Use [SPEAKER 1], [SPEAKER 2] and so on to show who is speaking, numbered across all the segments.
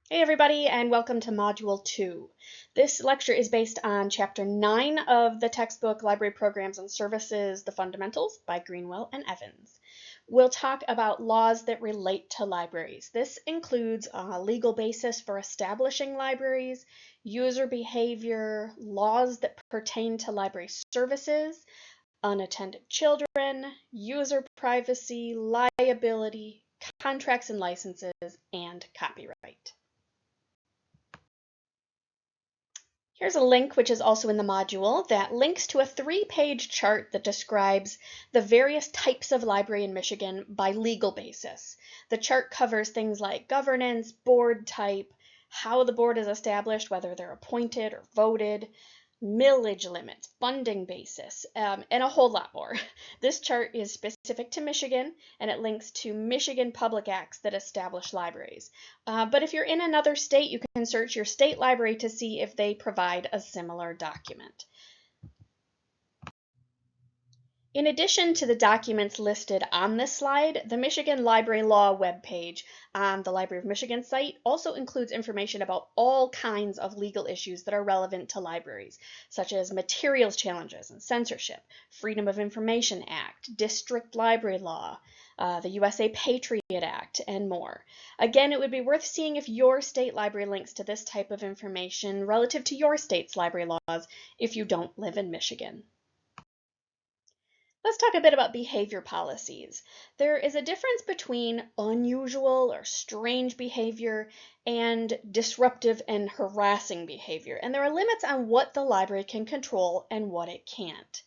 [SPEAKER 1] Hey everybody, and welcome to Module 2. This lecture is based on Chapter 9 of the textbook Library Programs and Services, The Fundamentals by Greenwell and Evans. We'll talk about laws that relate to libraries. This includes a legal basis for establishing libraries, user behavior, laws that pertain to library services, unattended children, user privacy, liability, contracts and licenses, and copyright. Here's a link, which is also in the module, that links to a 3-page chart that describes the various types of library in Michigan by legal basis. The chart covers things like governance, board type, how the board is established, whether they're appointed or voted, millage limits, funding basis, and a whole lot more. This chart is specific to Michigan, and it links to Michigan public acts that establish libraries. But if you're in another state, you can search your state library to see if they provide a similar document. In addition to the documents listed on this slide, the Michigan Library Law webpage on the Library of Michigan site also includes information about all kinds of legal issues that are relevant to libraries, such as materials challenges and censorship, Freedom of Information Act, district library law, the USA Patriot Act, and more. Again, it would be worth seeing if your state library links to this type of information relative to your state's library laws if you don't live in Michigan. Let's talk a bit about behavior policies. There is a difference between unusual or strange behavior and disruptive and harassing behavior, and there are limits on what the library can control and what it can't.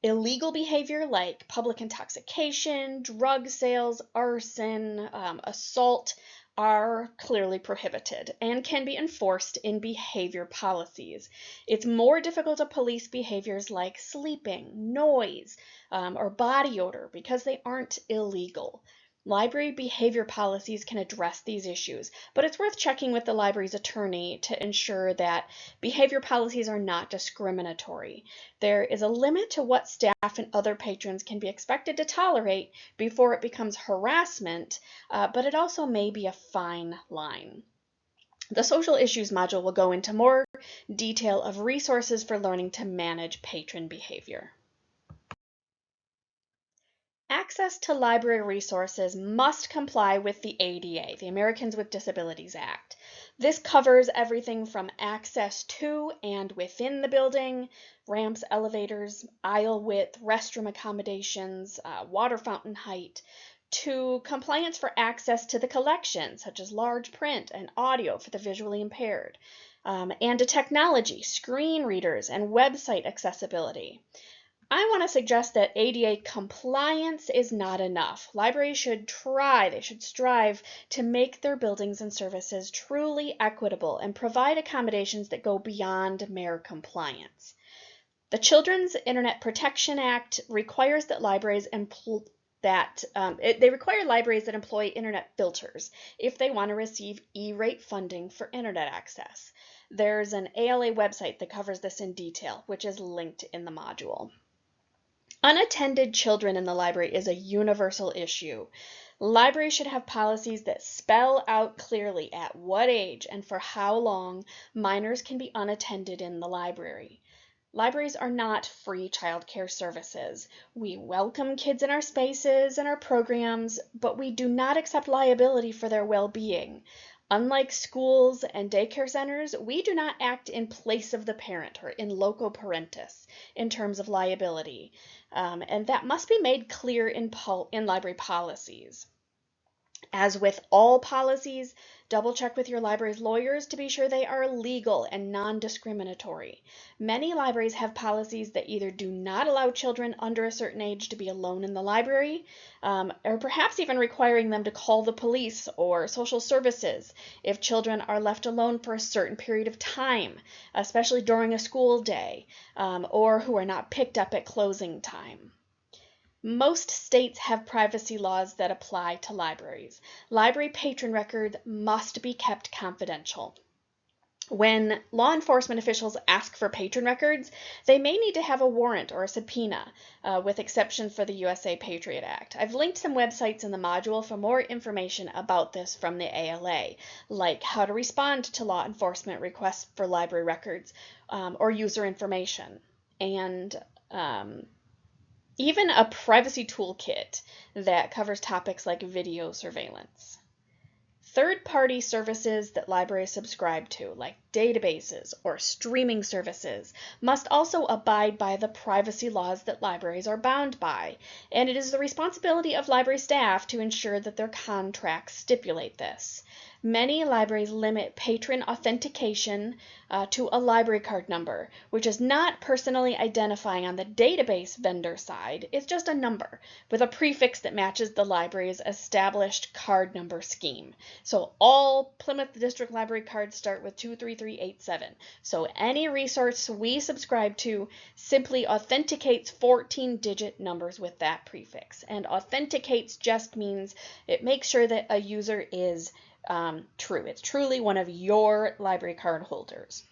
[SPEAKER 1] Illegal behavior like public intoxication, drug sales, arson, assault are clearly prohibited and can be enforced in behavior policies. It's more difficult to police behaviors like sleeping, noise, or body odor because they aren't illegal. Library behavior policies can address these issues, but it's worth checking with the library's attorney to ensure that behavior policies are not discriminatory. There is a limit to what staff and other patrons can be expected to tolerate before it becomes harassment, but it also may be a fine line. The social issues module will go into more detail of resources for learning to manage patron behavior. Access to library resources must comply with the ADA, the Americans with Disabilities Act. This covers everything from access to and within the building, ramps, elevators, aisle width, restroom accommodations, water fountain height, to compliance for access to the collection, such as large print and audio for the visually impaired, and to technology, screen readers, and website accessibility. I want to suggest that ADA compliance is not enough. Libraries should strive to make their buildings and services truly equitable and provide accommodations that go beyond mere compliance. The Children's Internet Protection Act requires that libraries employ internet filters if they want to receive E-rate funding for internet access. There's an ALA website that covers this in detail, which is linked in the module. Unattended children in the library is a universal issue. Libraries should have policies that spell out clearly at what age and for how long minors can be unattended in the library. Libraries are not free childcare services. We welcome kids in our spaces and our programs, but we do not accept liability for their well-being. Unlike schools and daycare centers, we do not act in place of the parent or in loco parentis in terms of liability, and that must be made clear in library policies. As with all policies, double check with your library's lawyers to be sure they are legal and non-discriminatory. Many libraries have policies that either do not allow children under a certain age to be alone in the library, or perhaps even requiring them to call the police or social services if children are left alone for a certain period of time, especially during a school day, or who are not picked up at closing time. Most states have privacy laws that apply to libraries. Library patron records must be kept confidential. When law enforcement officials ask for patron records, they may need to have a warrant or a subpoena, with exception for the USA Patriot Act. I've linked some websites in the module for more information about this from the ALA, like how to respond to law enforcement requests for library records or user information, and even a privacy toolkit that covers topics like video surveillance. Third-party services that libraries subscribe to, like databases or streaming services, must also abide by the privacy laws that libraries are bound by, and it is the responsibility of library staff to ensure that their contracts stipulate this. Many libraries limit patron authentication to a library card number, which is not personally identifying on the database vendor side. It's just a number with a prefix that matches the library's established card number scheme. So all Plymouth District Library cards start with 23387. So any resource we subscribe to simply authenticates 14-digit numbers with that prefix. And authenticates just means it makes sure that a user is true. It's truly one of your library card holders.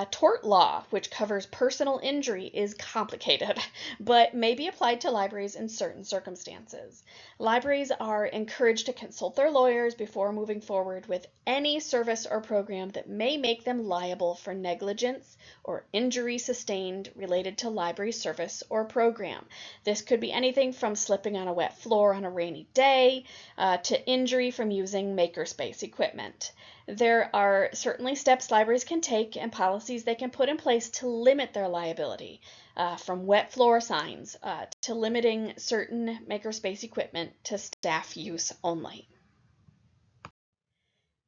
[SPEAKER 1] Tort law, which covers personal injury, is complicated, but may be applied to libraries in certain circumstances. Libraries are encouraged to consult their lawyers before moving forward with any service or program that may make them liable for negligence or injury sustained related to library service or program. This could be anything from slipping on a wet floor on a rainy day to injury from using makerspace equipment. There are certainly steps libraries can take and policies they can put in place to limit their liability, from wet floor signs to limiting certain makerspace equipment to staff use only.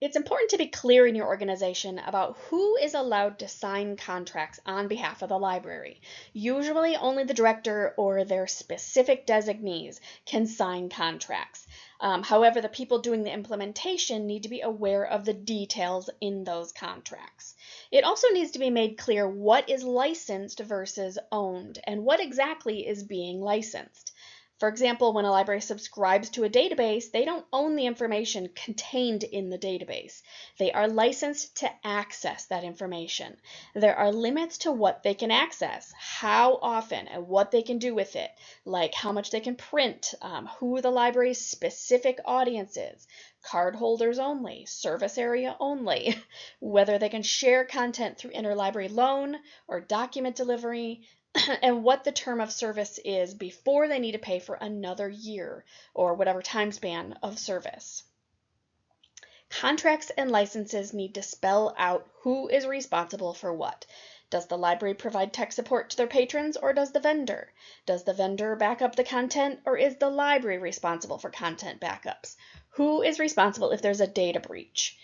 [SPEAKER 1] It's important to be clear in your organization about who is allowed to sign contracts on behalf of the library. Usually only the director or their specific designees can sign contracts. However, the people doing the implementation need to be aware of the details in those contracts. It also needs to be made clear what is licensed versus owned and what exactly is being licensed. For example, when a library subscribes to a database, they don't own the information contained in the database. They are licensed to access that information. There are limits to what they can access, how often, and what they can do with it, like how much they can print, who the library's specific audience is, card holders only, service area only, whether they can share content through interlibrary loan or document delivery, and what the term of service is before they need to pay for another year or whatever time span of service. Contracts and licenses need to spell out who is responsible for what. Does the library provide tech support to their patrons, or does the vendor? Does the vendor back up the content, or is the library responsible for content backups? Who is responsible if there's a data breach?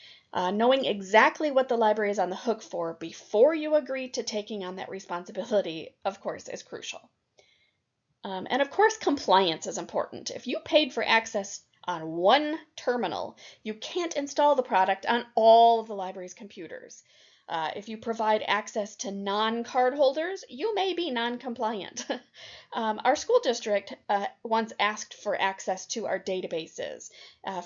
[SPEAKER 1] Knowing exactly what the library is on the hook for before you agree to taking on that responsibility, of course, is crucial. And of course, compliance is important. If you paid for access on one terminal, you can't install the product on all of the library's computers. If you provide access to non-card holders, you may be non-compliant. Our school district once asked for access to our databases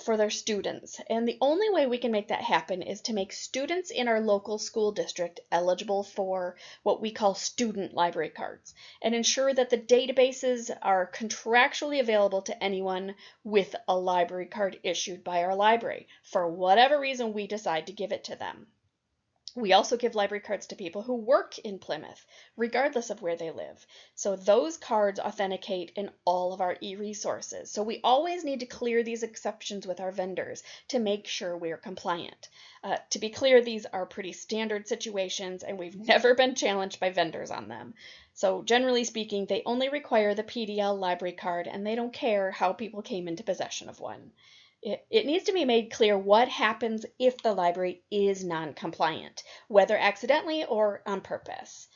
[SPEAKER 1] for their students, and the only way we can make that happen is to make students in our local school district eligible for what we call student library cards, and ensure that the databases are contractually available to anyone with a library card issued by our library, for whatever reason we decide to give it to them. We also give library cards to people who work in Plymouth, regardless of where they live. So those cards authenticate in all of our e-resources. So we always need to clear these exceptions with our vendors to make sure we're compliant. To be clear, these are pretty standard situations, and we've never been challenged by vendors on them. So generally speaking, they only require the PDL library card, and they don't care how people came into possession of one. It needs to be made clear what happens if the library is non-compliant, whether accidentally or on purpose.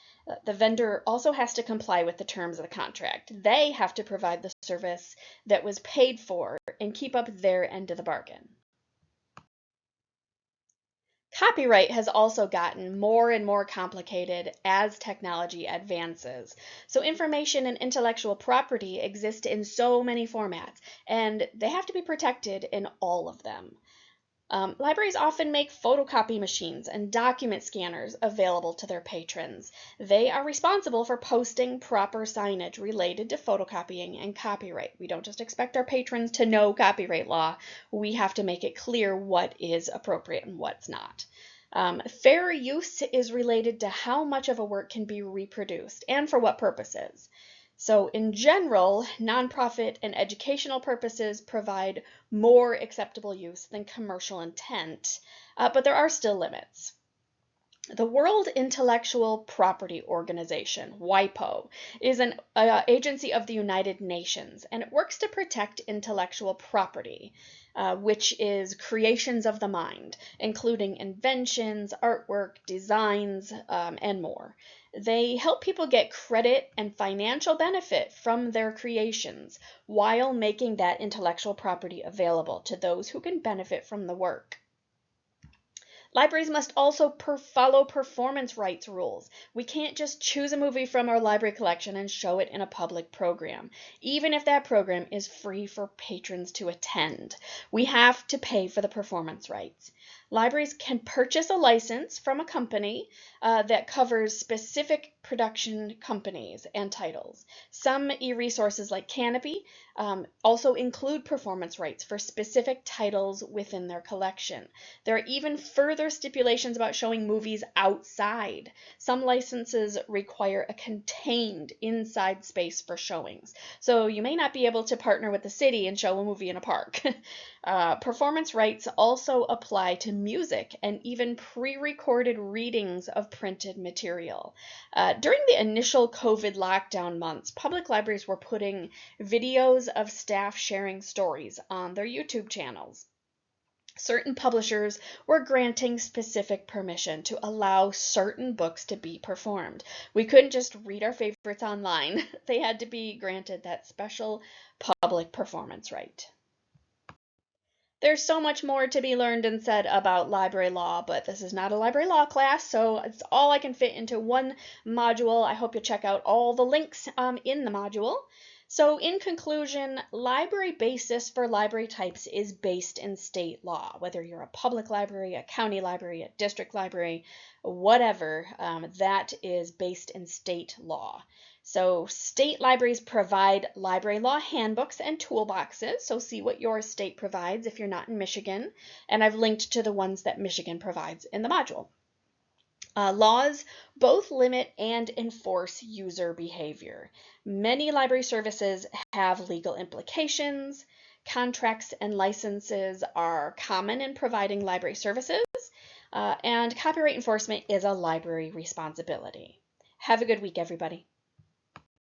[SPEAKER 1] The vendor also has to comply with the terms of the contract. They have to provide the service that was paid for and keep up their end of the bargain. Copyright has also gotten more and more complicated as technology advances. So information and intellectual property exist in so many formats, and they have to be protected in all of them. Libraries often make photocopy machines and document scanners available to their patrons. They are responsible for posting proper signage related to photocopying and copyright. We don't just expect our patrons to know copyright law. We have to make it clear what is appropriate and what's not. Fair use is related to how much of a work can be reproduced and for what purposes. So in general, nonprofit and educational purposes provide more acceptable use than commercial intent, but there are still limits. The World Intellectual Property Organization, WIPO, is an agency of the United Nations, and it works to protect intellectual property, which is creations of the mind, including inventions, artwork, designs, and more. They help people get credit and financial benefit from their creations while making that intellectual property available to those who can benefit from the work. Libraries must also follow performance rights rules. We can't just choose a movie from our library collection and show it in a public program, even if that program is free for patrons to attend. We have to pay for the performance rights. Libraries can purchase a license from a company that covers specific production companies and titles. Some e-resources like Canopy also include performance rights for specific titles within their collection. There are even further stipulations about showing movies outside. Some licenses require a contained inside space for showings. So you may not be able to partner with the city and show a movie in a park. Performance rights also apply to music and even pre-recorded readings of printed material. During the initial COVID lockdown months, public libraries were putting videos of staff sharing stories on their YouTube channels. Certain publishers were granting specific permission to allow certain books to be performed. We couldn't just read our favorites online. They had to be granted that special public performance right. There's so much more to be learned and said about library law, but this is not a library law class, so it's all I can fit into one module. I hope you'll check out all the links in the module. So in conclusion, library basis for library types is based in state law. Whether you're a public library, a county library, a district library, whatever, that is based in state law. So state libraries provide library law handbooks and toolboxes, so see what your state provides if you're not in Michigan, and I've linked to the ones that Michigan provides in the module. Laws both limit and enforce user behavior. Many library services have legal implications. Contracts and licenses are common in providing library services, and copyright enforcement is a library responsibility. Have a good week, everybody.